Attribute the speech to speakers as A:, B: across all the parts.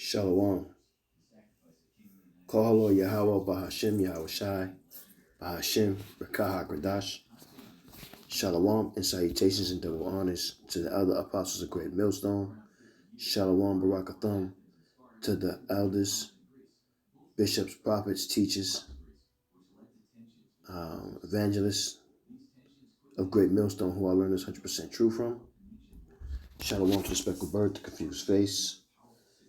A: Shalom. Kahalo Yahweh Bahashem Yahweh Shai Bahashem Rakaha Gradash. Shalom and salutations and double honors to the other apostles of Great Millstone. Shalom Barakatham to the elders, bishops, prophets, teachers, evangelists of Great Millstone who I learned this 100% true from. Shalom to the speckled bird, the confused face,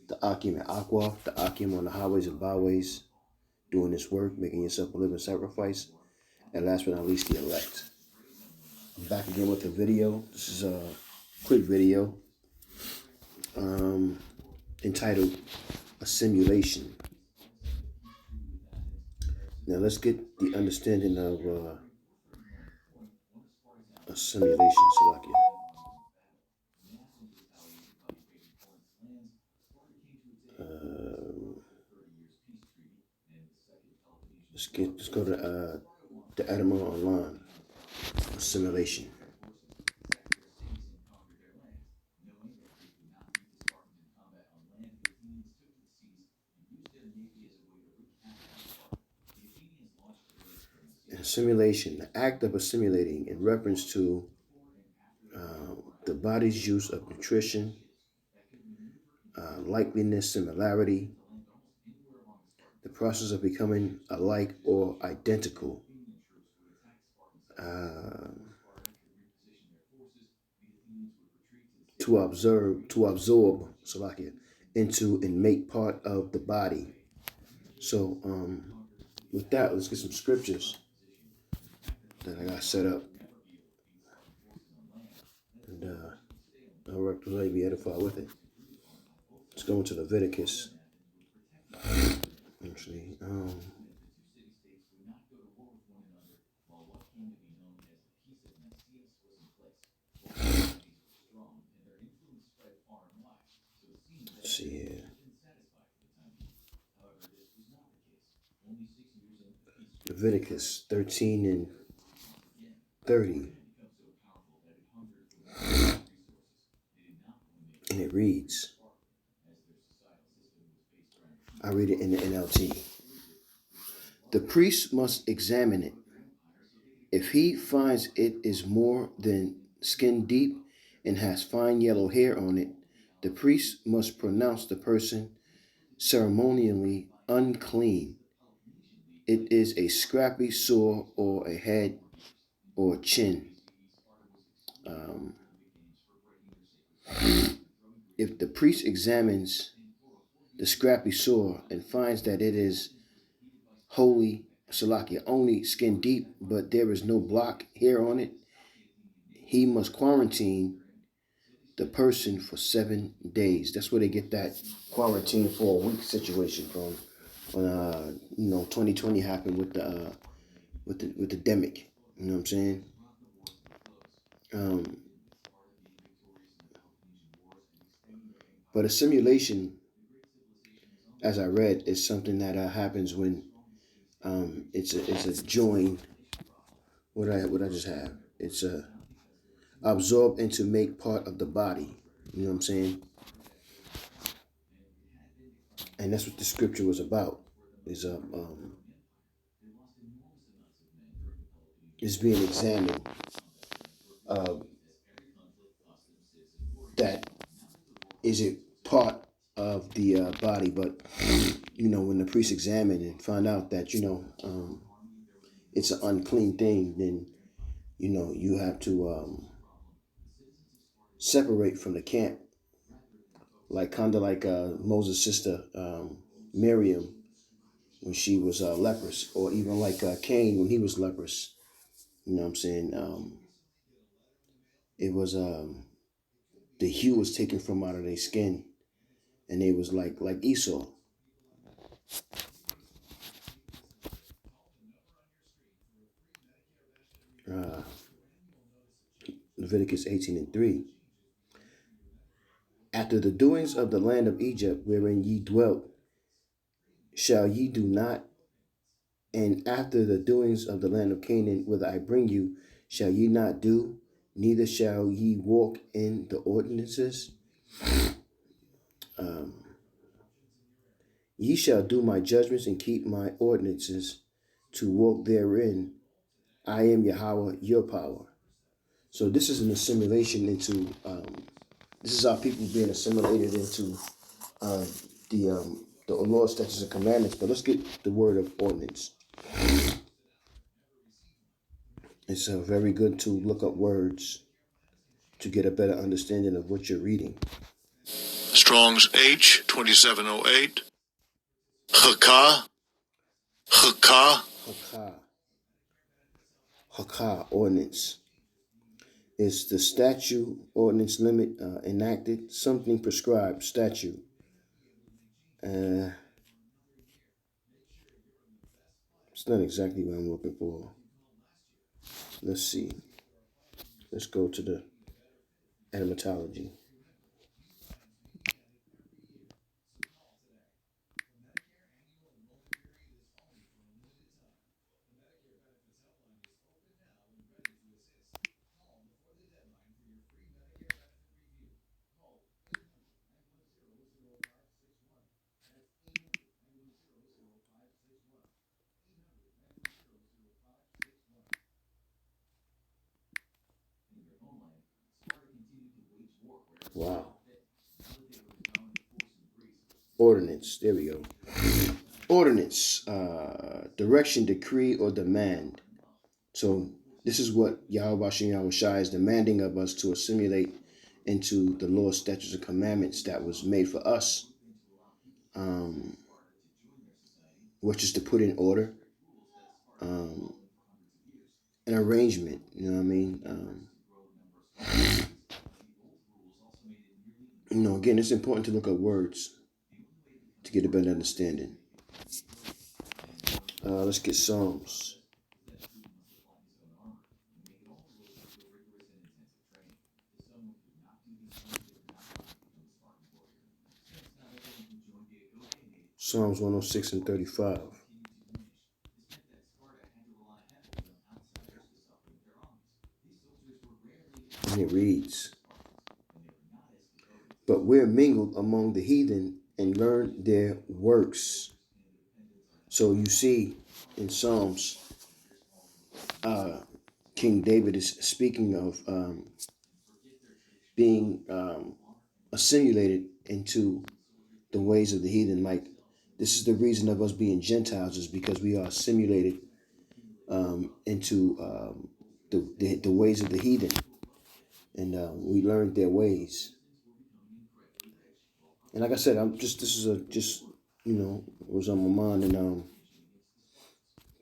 A: the Akim and Aqua, the Akim on the highways and byways, doing this work, making yourself a living sacrifice, and last but not least, the elect. I'm back again with a video. This is a quick video entitled Assimilation. Now let's get the understanding of assimilation, Salakia. Let's go to the Etymon online. Assimilation. Assimilation, the act of assimilating in reference to the body's use of nutrition, likeliness, similarity, the process of becoming alike or identical, to absorb Salakia, into and make part of the body. So with that, let's get some scriptures that I got set up, and I'll really be edified with it. Let's go into Leviticus. Actually, let's see here. Leviticus 13 and 30. And it reads, I read it in the NLT. The priest must examine it. If he finds it is more than skin deep and has fine yellow hair on it, the priest must pronounce the person ceremonially unclean. It is a scrappy sore or a head or chin. If the priest examines the scrappy sore and finds that it is wholly Salakia, only skin deep, but there is no block hair on it, he must quarantine the person for 7 days. That's where they get that quarantine for a week situation from. When 2020 happened with the demic. You know what I'm saying? But assimilation, as I read, is something that happens when it's a join. What I just have? It's absorb into make part of the body. You know what I'm saying? And that's what the scripture was about. Is being examined. That is it part of the body, but when the priest examined and find out that it's an unclean thing, then you have to separate from the camp, like Moses' sister Miriam when she was leprous, or even like Cain when he was leprous. You know what I'm saying? It was the hue was taken from out of their skin, and they was like Esau. Leviticus 18 and 3. After the doings of the land of Egypt, wherein ye dwelt, shall ye do not, and after the doings of the land of Canaan, whither I bring you, shall ye not do, neither shall ye walk in the ordinances. Ye shall do my judgments and keep my ordinances to walk therein. I am Yahweh, your power. So this is an assimilation into. This is our people being assimilated into uh, the law, statutes, and commandments. But let's get the word of ordinance. It's very good to look up words to get a better understanding of what you're reading.
B: Strong's H 2708. Hakah. Hakah.
A: Hakah. Hakah, ordinance. Is the statute, ordinance, limit enacted, something prescribed, statute. It's not exactly what I'm looking for. Let's see. Let's go to the etymology. Wow. Ordinance. There we go. Ordinance. Direction, decree, or demand. So this is what Yahweh Shai is demanding of us to assimilate into the law, statutes, and commandments that was made for us, which is to put in order, an arrangement. You know what I mean? Again, it's important to look up words to get a better understanding. Let's get Psalms. Psalms 106 and 35. And it reads, but we're mingled among the heathen and learned their works. So you see in Psalms, King David is speaking of being assimilated into the ways of the heathen. Like, this is the reason of us being Gentiles, is because we are assimilated into the ways of the heathen, and we learned their ways. And like I said, this is it was on my mind, and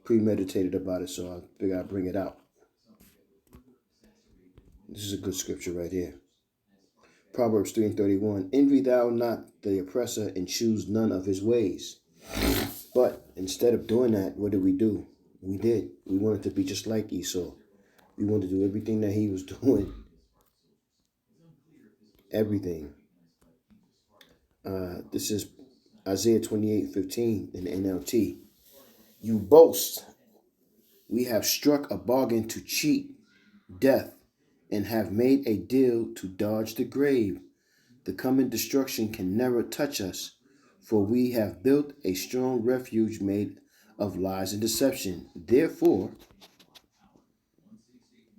A: premeditated about it, so I figured I'd bring it out. This is a good scripture right here. Proverbs 3 and 31. Envy thou not the oppressor, and choose none of his ways. But instead of doing that, what did we do? We wanted to be just like Esau. We wanted to do everything that he was doing. Everything. This is Isaiah 28:15 in the NLT. You boast. We have struck a bargain to cheat death, and have made a deal to dodge the grave. The coming destruction can never touch us, for we have built a strong refuge made of lies and deception. Therefore,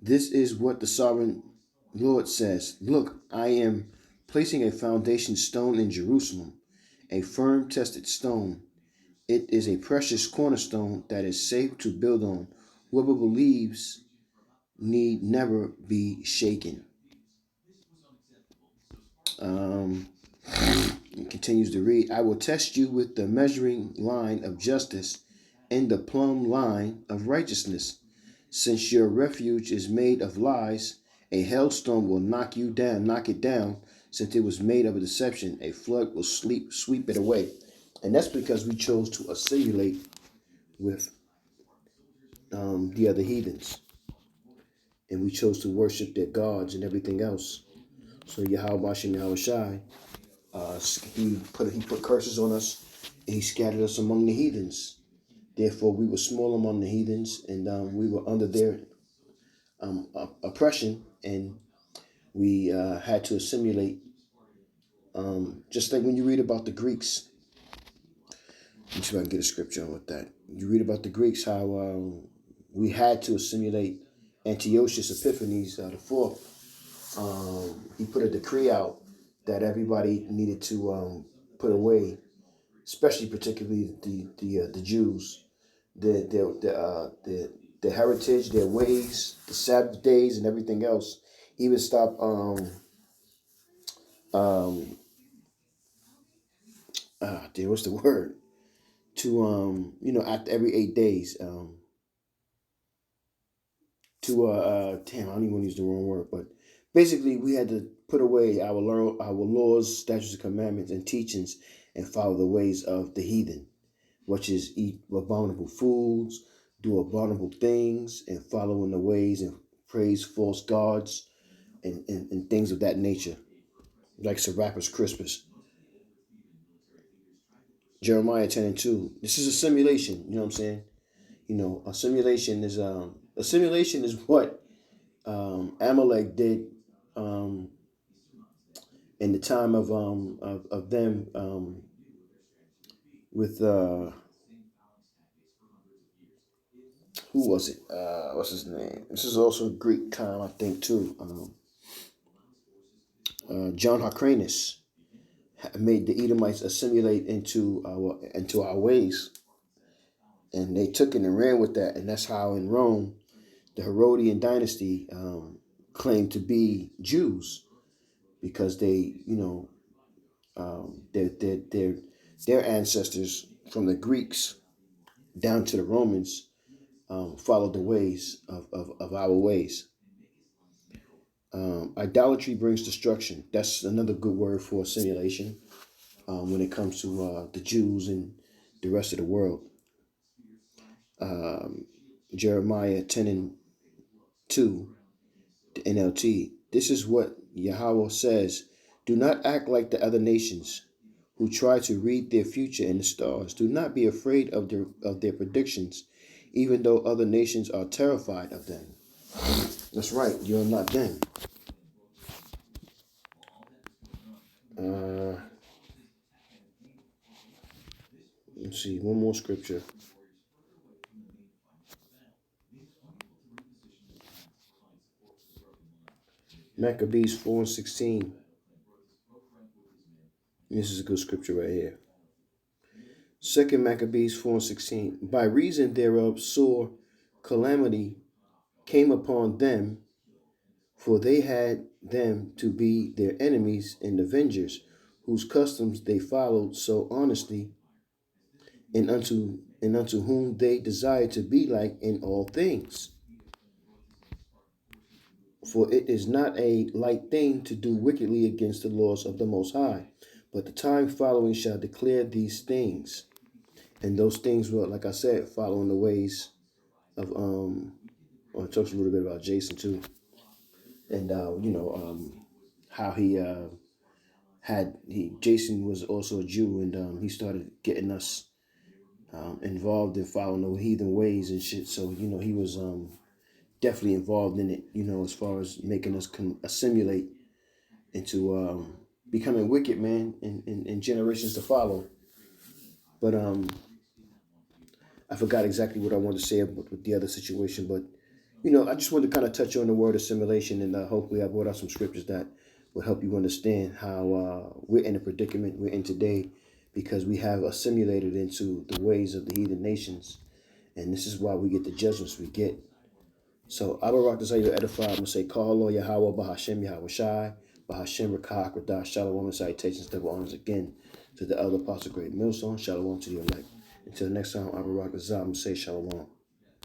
A: this is what the sovereign Lord says. Look, I am placing a foundation stone in Jerusalem, a firm tested stone. It is a precious cornerstone that is safe to build on. Whoever believes need never be shaken. It continues to read, I will test you with the measuring line of justice and the plumb line of righteousness. Since your refuge is made of lies, a hailstorm will knock it down. Since it was made of a deception, a flood will sweep it away. And that's because we chose to assimilate with the other heathens. And we chose to worship their gods and everything else. So Yahweh Shai, he put curses on us, and he scattered us among the heathens. Therefore, we were small among the heathens, and we were under their oppression, and we had to assimilate. Just like when you read about the Greeks, Let me see if I can get a scripture on with that. You read about the Greeks, how we had to assimilate Antiochus Epiphanes the fourth. He put a decree out that everybody needed to put away, especially particularly the Jews, their heritage, their ways, the Sabbath days, and everything else. He would stop um what's the word, to after every 8 days, to damn, I don't even want to use the wrong word, but basically we had to put away our laws, statutes, and commandments and teachings, and follow the ways of the heathen, which is eat abominable foods, do abominable things, and follow in the ways and praise false gods, and things of that nature, like Serapis Crispus. Jeremiah 10:2. This is a simulation, you know what I'm saying? A simulation is what Amalek did um, in the time of them with who was it? What's his name? This is also a Greek time, I think, too. John Hyrcanus made the Edomites assimilate into our ways, and they took it and ran with that, and that's how in Rome the Herodian dynasty claimed to be Jews, because they, their ancestors from the Greeks down to the Romans followed the ways of our ways. Idolatry brings destruction. That's another good word for assimilation when it comes to the Jews and the rest of the world. Um, Jeremiah 10:2, the NLT. This is what Yahweh says: do not act like the other nations who try to read their future in the stars. Do not be afraid of their predictions, even though other nations are terrified of them. That's right, you're not them. Uh, let's see, one more scripture. Maccabees 4:16. This is a good scripture right here. Second Maccabees 4:16. By reason thereof sore calamity came upon them, for they had them to be their enemies and avengers, whose customs they followed so honestly, and unto whom they desired to be like in all things. For it is not a light thing to do wickedly against the laws of the Most High, but the time following shall declare these things. And those things were, like I said, following the ways of or it talks a little bit about Jason too, and how Jason was also a Jew, and he started getting us involved in following the heathen ways and shit. So he was definitely involved in it. As far as making us assimilate into becoming wicked, man, in generations to follow. But I forgot exactly what I wanted to say with the other situation. But I just wanted to kind of touch on the word assimilation, and hopefully I brought out some scriptures that will help you understand how we're in the predicament we're in today, because we have assimilated into the ways of the heathen nations, and this is why we get the judgments we get. So I will rock this how you edify. I'm gonna say call on Yahweh Bahashem Yahweh Shai Bahashem Rakah Radah Shalom and salutations, double honors again to the elder apostle great millstone. Shalom to the elect. Until next time, I will rock this out. I'm gonna say shalom.